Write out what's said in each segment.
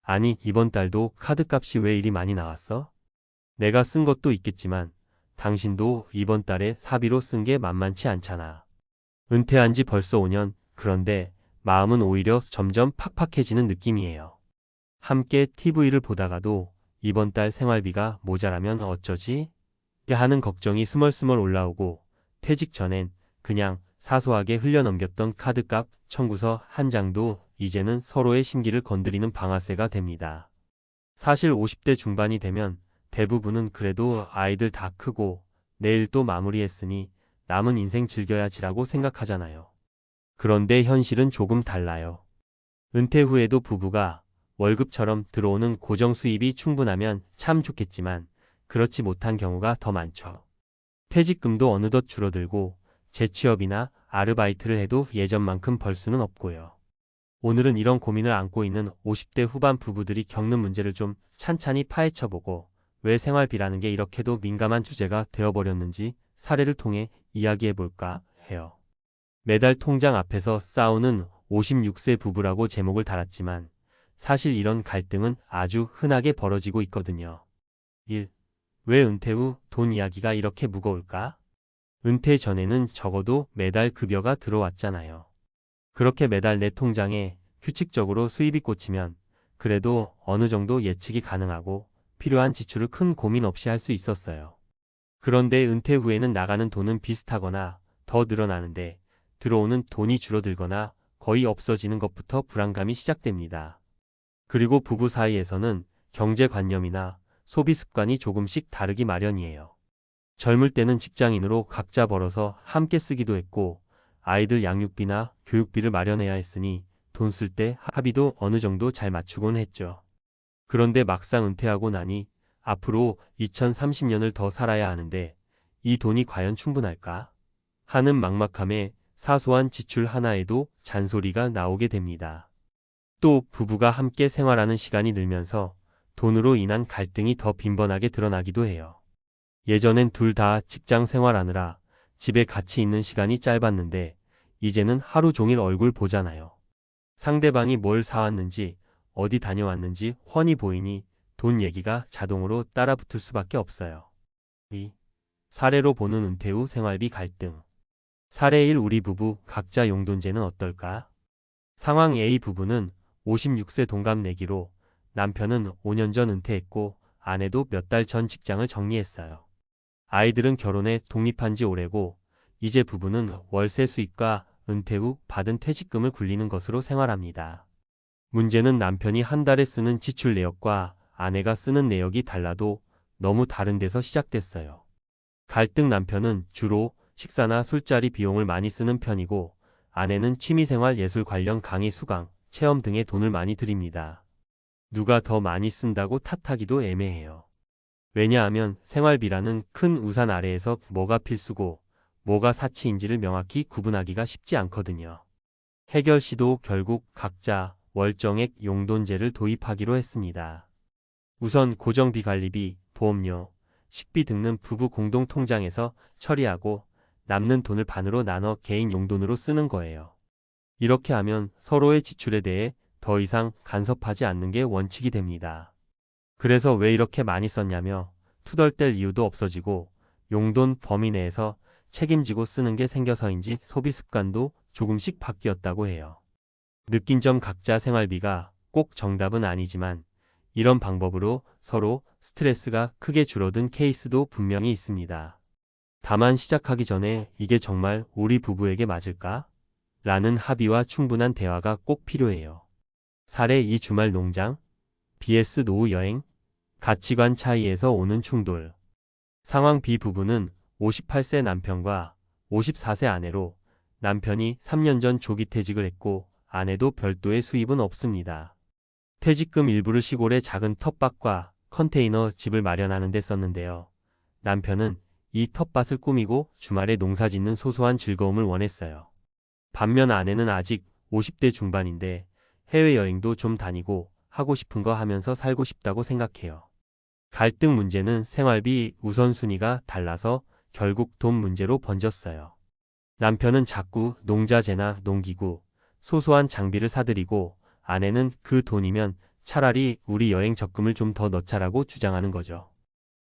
아니, 이번 달도 카드값이 왜 이리 많이 나왔어? 내가 쓴 것도 있겠지만 당신도 이번 달에 사비로 쓴 게 만만치 않잖아. 은퇴한 지 벌써 5년, 그런데 마음은 오히려 점점 팍팍해지는 느낌이에요. 함께 TV를 보다가도 이번 달 생활비가 모자라면 어쩌지? 하는 걱정이 스멀스멀 올라오고 퇴직 전엔 그냥 사소하게 흘려넘겼던 카드값 청구서 한 장도 이제는 서로의 심기를 건드리는 방아쇠가 됩니다. 사실 50대 중반이 되면 대부분은 그래도 아이들 다 크고 내일 또 마무리했으니 남은 인생 즐겨야지라고 생각하잖아요. 그런데 현실은 조금 달라요. 은퇴 후에도 부부가 월급처럼 들어오는 고정 수입이 충분하면 참 좋겠지만 그렇지 못한 경우가 더 많죠. 퇴직금도 어느덧 줄어들고 재취업이나 아르바이트를 해도 예전만큼 벌 수는 없고요. 오늘은 이런 고민을 안고 있는 50대 후반 부부들이 겪는 문제를 좀 찬찬히 파헤쳐보고 왜 생활비라는 게 이렇게도 민감한 주제가 되어버렸는지 사례를 통해 이야기해볼까 해요. 매달 통장 앞에서 싸우는 56세 부부라고 제목을 달았지만 사실 이런 갈등은 아주 흔하게 벌어지고 있거든요. 1. 왜 은퇴 후 돈 이야기가 이렇게 무거울까? 은퇴 전에는 적어도 매달 급여가 들어왔잖아요. 그렇게 매달 내 통장에 규칙적으로 수입이 꽂히면 그래도 어느 정도 예측이 가능하고 필요한 지출을 큰 고민 없이 할 수 있었어요. 그런데 은퇴 후에는 나가는 돈은 비슷하거나 더 늘어나는데 들어오는 돈이 줄어들거나 거의 없어지는 것부터 불안감이 시작됩니다. 그리고 부부 사이에서는 경제관념이나 소비 습관이 조금씩 다르기 마련이에요. 젊을 때는 직장인으로 각자 벌어서 함께 쓰기도 했고 아이들 양육비나 교육비를 마련해야 했으니 돈 쓸 때 합의도 어느 정도 잘 맞추곤 했죠. 그런데 막상 은퇴하고 나니 앞으로 2030년을 더 살아야 하는데 이 돈이 과연 충분할까? 하는 막막함에 사소한 지출 하나에도 잔소리가 나오게 됩니다. 또 부부가 함께 생활하는 시간이 늘면서 돈으로 인한 갈등이 더 빈번하게 드러나기도 해요. 예전엔 둘 다 직장 생활하느라 집에 같이 있는 시간이 짧았는데 이제는 하루 종일 얼굴 보잖아요. 상대방이 뭘 사왔는지 어디 다녀왔는지 훤히 보이니 돈 얘기가 자동으로 따라붙을 수밖에 없어요. 2. 사례로 보는 은퇴 후 생활비 갈등. 사례 1. 우리 부부 각자 용돈제는 어떨까? 상황 A. 부부는 56세 동갑내기로 남편은 5년 전 은퇴했고 아내도 몇 달 전 직장을 정리했어요. 아이들은 결혼해 독립한 지 오래고 이제 부부는 월세 수입과 은퇴 후 받은 퇴직금을 굴리는 것으로 생활합니다. 문제는 남편이 한 달에 쓰는 지출 내역과 아내가 쓰는 내역이 달라도 너무 다른 데서 시작됐어요. 갈등. 남편은 주로 식사나 술자리 비용을 많이 쓰는 편이고 아내는 취미생활 예술 관련 강의 수강, 체험 등에 돈을 많이 들입니다. 누가 더 많이 쓴다고 탓하기도 애매해요. 왜냐하면 생활비라는 큰 우산 아래에서 뭐가 필수고 뭐가 사치인지를 명확히 구분하기가 쉽지 않거든요. 해결 시도 결국 각자 월정액 용돈제를 도입하기로 했습니다. 우선 고정비 관리비, 보험료, 식비 등은 부부 공동 통장에서 처리하고 남는 돈을 반으로 나눠 개인 용돈으로 쓰는 거예요. 이렇게 하면 서로의 지출에 대해 더 이상 간섭하지 않는 게 원칙이 됩니다. 그래서 왜 이렇게 많이 썼냐며 투덜댈 이유도 없어지고 용돈 범위 내에서 책임지고 쓰는 게 생겨서인지 소비 습관도 조금씩 바뀌었다고 해요. 느낀 점. 각자 생활비가 꼭 정답은 아니지만 이런 방법으로 서로 스트레스가 크게 줄어든 케이스도 분명히 있습니다. 다만 시작하기 전에 이게 정말 우리 부부에게 맞을까? 라는 합의와 충분한 대화가 꼭 필요해요. 사례 2. 주말 농장 vs 노후 여행. 가치관 차이에서 오는 충돌. 상황 B. 부부는 58세 남편과 54세 아내로 남편이 3년 전 조기 퇴직을 했고 아내도 별도의 수입은 없습니다. 퇴직금 일부를 시골의 작은 텃밭과 컨테이너 집을 마련하는 데 썼는데요. 남편은 이 텃밭을 꾸미고 주말에 농사 짓는 소소한 즐거움을 원했어요. 반면 아내는 아직 50대 중반인데 해외여행도 좀 다니고 하고 싶은 거 하면서 살고 싶다고 생각해요. 갈등 문제는 생활비 우선순위가 달라서 결국 돈 문제로 번졌어요. 남편은 자꾸 농자재나 농기구, 소소한 장비를 사들이고 아내는 그 돈이면 차라리 우리 여행 적금을 좀 더 넣자라고 주장하는 거죠.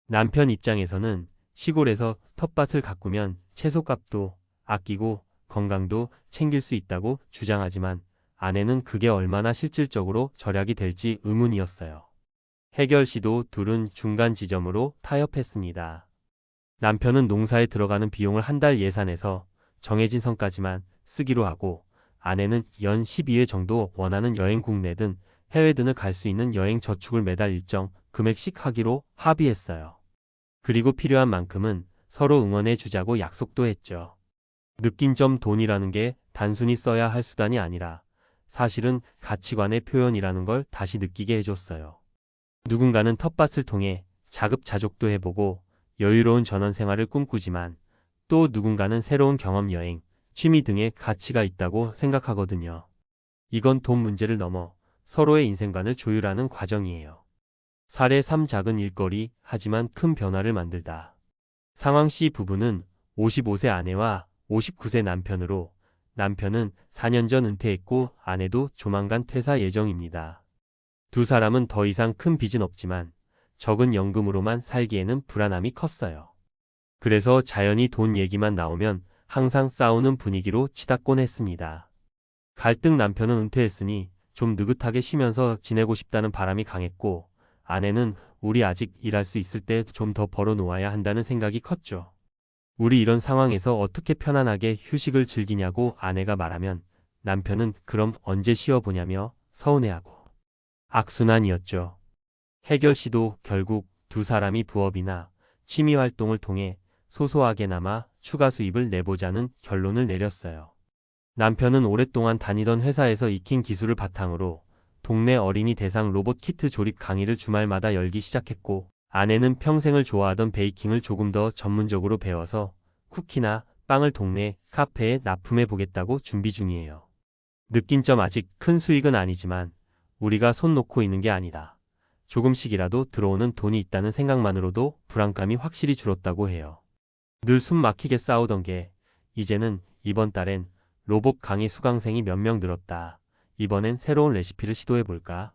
남편 입장에서는 시골에서 텃밭을 가꾸면 채소값도 아끼고 건강도 챙길 수 있다고 주장하지만 아내는 그게 얼마나 실질적으로 절약이 될지 의문이었어요. 해결 시도 둘은 중간 지점으로 타협했습니다. 남편은 농사에 들어가는 비용을 한 달 예산해서 정해진 선까지만 쓰기로 하고 아내는 연 12회 정도 원하는 여행 국내 든 해외 등을 갈 수 있는 여행 저축을 매달 일정 금액씩 하기로 합의했어요. 그리고 필요한 만큼은 서로 응원해 주자고 약속도 했죠. 느낀 점 돈이라는 게 단순히 써야 할 수단이 아니라 사실은 가치관의 표현이라는 걸 다시 느끼게 해줬어요. 누군가는 텃밭을 통해 자급자족도 해보고 여유로운 전원생활을 꿈꾸지만 또 누군가는 새로운 경험 여행, 취미 등의 가치가 있다고 생각하거든요. 이건 돈 문제를 넘어 서로의 인생관을 조율하는 과정이에요. 사례 3 작은 일거리 하지만 큰 변화를 만들다. 상황 C 부부는 55세 아내와 59세 남편으로 남편은 4년 전 은퇴했고 아내도 조만간 퇴사 예정입니다. 두 사람은 더 이상 큰 빚은 없지만 적은 연금으로만 살기에는 불안함이 컸어요. 그래서 자연히 돈 얘기만 나오면 항상 싸우는 분위기로 치닫곤 했습니다. 갈등 남편은 은퇴했으니 좀 느긋하게 쉬면서 지내고 싶다는 바람이 강했고 아내는 우리 아직 일할 수 있을 때 좀 더 벌어 놓아야 한다는 생각이 컸죠. 우리 이런 상황에서 어떻게 편안하게 휴식을 즐기냐고 아내가 말하면 남편은 그럼 언제 쉬어보냐며 서운해하고 악순환이었죠. 해결 시도 결국 두 사람이 부업이나 취미 활동을 통해 소소하게나마 추가 수입을 내보자는 결론을 내렸어요. 남편은 오랫동안 다니던 회사에서 익힌 기술을 바탕으로 동네 어린이 대상 로봇 키트 조립 강의를 주말마다 열기 시작했고 아내는 평생을 좋아하던 베이킹을 조금 더 전문적으로 배워서 쿠키나 빵을 동네 카페에 납품해 보겠다고 준비 중이에요. 느낀 점 아직 큰 수익은 아니지만 우리가 손 놓고 있는 게 아니다. 조금씩이라도 들어오는 돈이 있다는 생각만으로도 불안감이 확실히 줄었다고 해요. 늘 숨 막히게 싸우던 게 이제는 이번 달엔 로봇 강의 수강생이 몇 명 늘었다. 이번엔 새로운 레시피를 시도해볼까?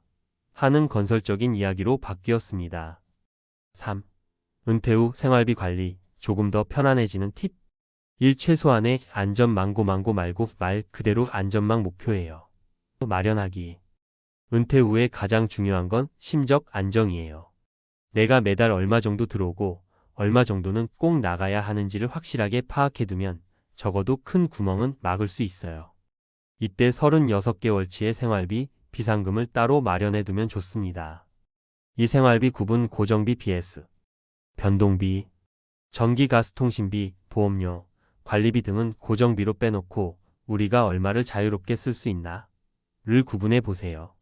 하는 건설적인 이야기로 바뀌었습니다. 3. 은퇴 후 생활비 관리, 조금 더 편안해지는 팁. 1. 최소한의 안전망고 말고 말 그대로 안전망 목표예요. 마련하기. 은퇴 후에 가장 중요한 건 심적 안정이에요. 내가 매달 얼마 정도 들어오고 얼마 정도는 꼭 나가야 하는지를 확실하게 파악해두면 적어도 큰 구멍은 막을 수 있어요. 이때 36개월치의 생활비, 비상금을 따로 마련해두면 좋습니다. 이 생활비 구분 고정비 vs 변동비, 전기, 가스, 통신비, 보험료, 관리비 등은 고정비로 빼놓고 우리가 얼마를 자유롭게 쓸 수 있나를 구분해 보세요.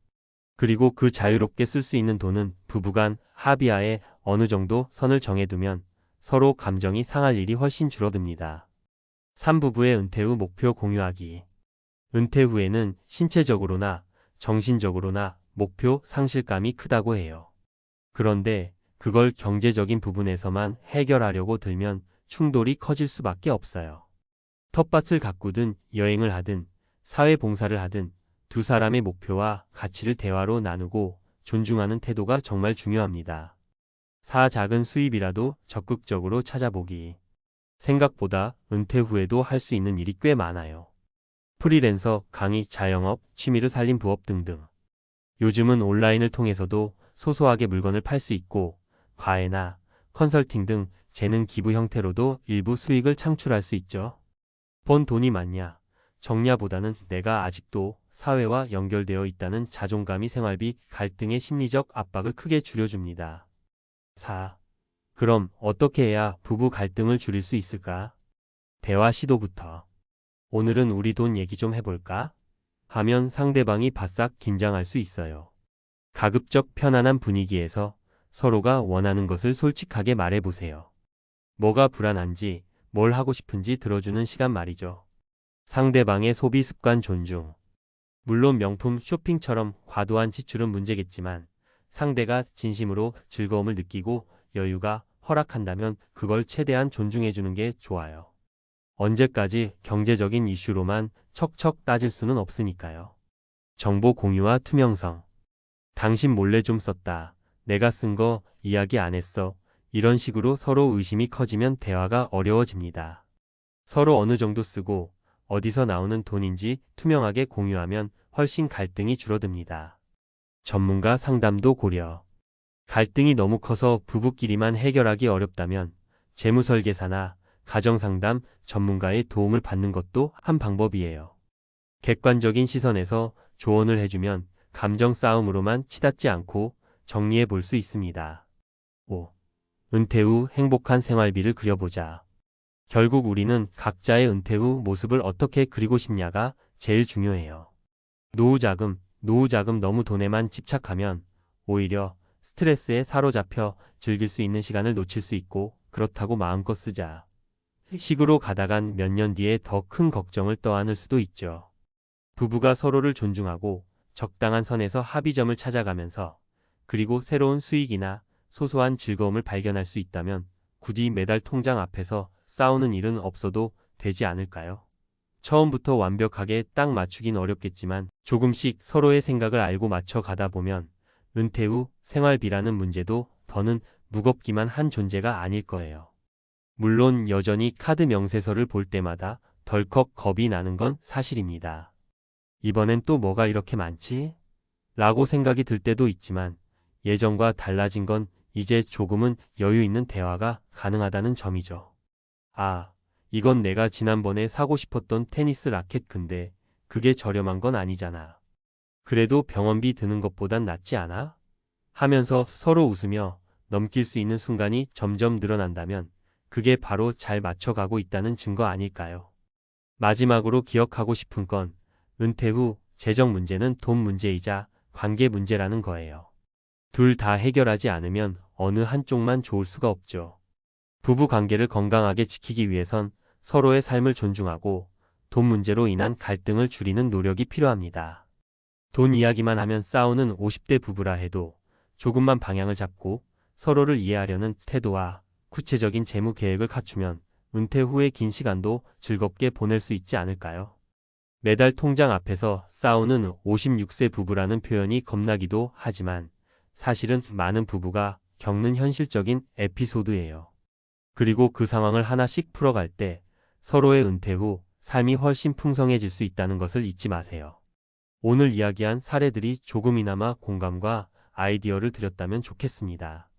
그리고 그 자유롭게 쓸 수 있는 돈은 부부간 합의하에 어느 정도 선을 정해두면 서로 감정이 상할 일이 훨씬 줄어듭니다. 3. 부부의 은퇴 후 목표 공유하기. 은퇴 후에는 신체적으로나 정신적으로나 목표 상실감이 크다고 해요. 그런데 그걸 경제적인 부분에서만 해결하려고 들면 충돌이 커질 수밖에 없어요. 텃밭을 가꾸든 여행을 하든 사회봉사를 하든 두 사람의 목표와 가치를 대화로 나누고 존중하는 태도가 정말 중요합니다. 4. 작은 수입이라도 적극적으로 찾아보기. 생각보다 은퇴 후에도 할 수 있는 일이 꽤 많아요. 프리랜서, 강의, 자영업, 취미를 살린 부업 등등. 요즘은 온라인을 통해서도 소소하게 물건을 팔 수 있고 과외나 컨설팅 등 재능 기부 형태로도 일부 수익을 창출할 수 있죠. 번 돈이 많냐, 적냐보다는 내가 아직도 사회와 연결되어 있다는 자존감이 생활비 갈등의 심리적 압박을 크게 줄여줍니다. 4. 그럼 어떻게 해야 부부 갈등을 줄일 수 있을까? 대화 시도부터. 오늘은 우리 돈 얘기 좀 해볼까? 하면 상대방이 바싹 긴장할 수 있어요. 가급적 편안한 분위기에서 서로가 원하는 것을 솔직하게 말해보세요. 뭐가 불안한지, 뭘 하고 싶은지 들어주는 시간 말이죠. 상대방의 소비 습관 존중. 물론 명품 쇼핑처럼 과도한 지출은 문제겠지만 상대가 진심으로 즐거움을 느끼고 여유가 허락한다면 그걸 최대한 존중해주는 게 좋아요. 언제까지 경제적인 이슈로만 척척 따질 수는 없으니까요. 정보 공유와 투명성. 당신 몰래 좀 썼다. 내가 쓴 거 이야기 안 했어. 이런 식으로 서로 의심이 커지면 대화가 어려워집니다. 서로 어느 정도 쓰고 어디서 나오는 돈인지 투명하게 공유하면 훨씬 갈등이 줄어듭니다. 전문가 상담도 고려. 갈등이 너무 커서 부부끼리만 해결하기 어렵다면 재무설계사나 가정상담 전문가의 도움을 받는 것도 한 방법이에요. 객관적인 시선에서 조언을 해주면 감정 싸움으로만 치닫지 않고 정리해 볼 수 있습니다. 5. 은퇴 후 행복한 생활비를 그려보자. 결국 우리는 각자의 은퇴 후 모습을 어떻게 그리고 싶냐가 제일 중요해요. 노후자금 너무 돈에만 집착하면 오히려 스트레스에 사로잡혀 즐길 수 있는 시간을 놓칠 수 있고, 그렇다고 마음껏 쓰자 식으로 가다간 몇 년 뒤에 더 큰 걱정을 떠안을 수도 있죠. 부부가 서로를 존중하고 적당한 선에서 합의점을 찾아가면서, 그리고 새로운 수익이나 소소한 즐거움을 발견할 수 있다면 굳이 매달 통장 앞에서 싸우는 일은 없어도 되지 않을까요? 처음부터 완벽하게 딱 맞추긴 어렵겠지만 조금씩 서로의 생각을 알고 맞춰 가다 보면 은퇴 후 생활비라는 문제도 더는 무겁기만 한 존재가 아닐 거예요. 물론 여전히 카드 명세서를 볼 때마다 덜컥 겁이 나는 건 사실입니다. 이번엔 또 뭐가 이렇게 많지? 라고 생각이 들 때도 있지만 예전과 달라진 건 이제 조금은 여유 있는 대화가 가능하다는 점이죠. 아, 이건 내가 지난번에 사고 싶었던 테니스 라켓, 근데 그게 저렴한 건 아니잖아. 그래도 병원비 드는 것보단 낫지 않아? 하면서 서로 웃으며 넘길 수 있는 순간이 점점 늘어난다면 그게 바로 잘 맞춰가고 있다는 증거 아닐까요? 마지막으로 기억하고 싶은 건 은퇴 후 재정 문제는 돈 문제이자 관계 문제라는 거예요. 둘 다 해결하지 않으면 어느 한쪽만 좋을 수가 없죠. 부부 관계를 건강하게 지키기 위해선 서로의 삶을 존중하고 돈 문제로 인한 갈등을 줄이는 노력이 필요합니다. 돈 이야기만 하면 싸우는 50대 부부라 해도 조금만 방향을 잡고 서로를 이해하려는 태도와 구체적인 재무 계획을 갖추면 은퇴 후의 긴 시간도 즐겁게 보낼 수 있지 않을까요? 매달 통장 앞에서 싸우는 56세 부부라는 표현이 겁나기도 하지만 사실은 많은 부부가 겪는 현실적인 에피소드예요. 그리고 그 상황을 하나씩 풀어갈 때 서로의 은퇴 후 삶이 훨씬 풍성해질 수 있다는 것을 잊지 마세요. 오늘 이야기한 사례들이 조금이나마 공감과 아이디어를 드렸다면 좋겠습니다.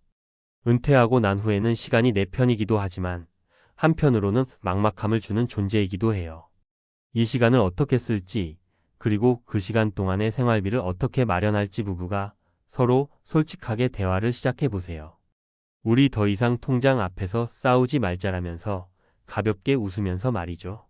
은퇴하고 난 후에는 시간이 내 편이기도 하지만 한편으로는 막막함을 주는 존재이기도 해요. 이 시간을 어떻게 쓸지, 그리고 그 시간 동안의 생활비를 어떻게 마련할지 부부가 서로 솔직하게 대화를 시작해 보세요. 우리 더 이상 통장 앞에서 싸우지 말자라면서 가볍게 웃으면서 말이죠.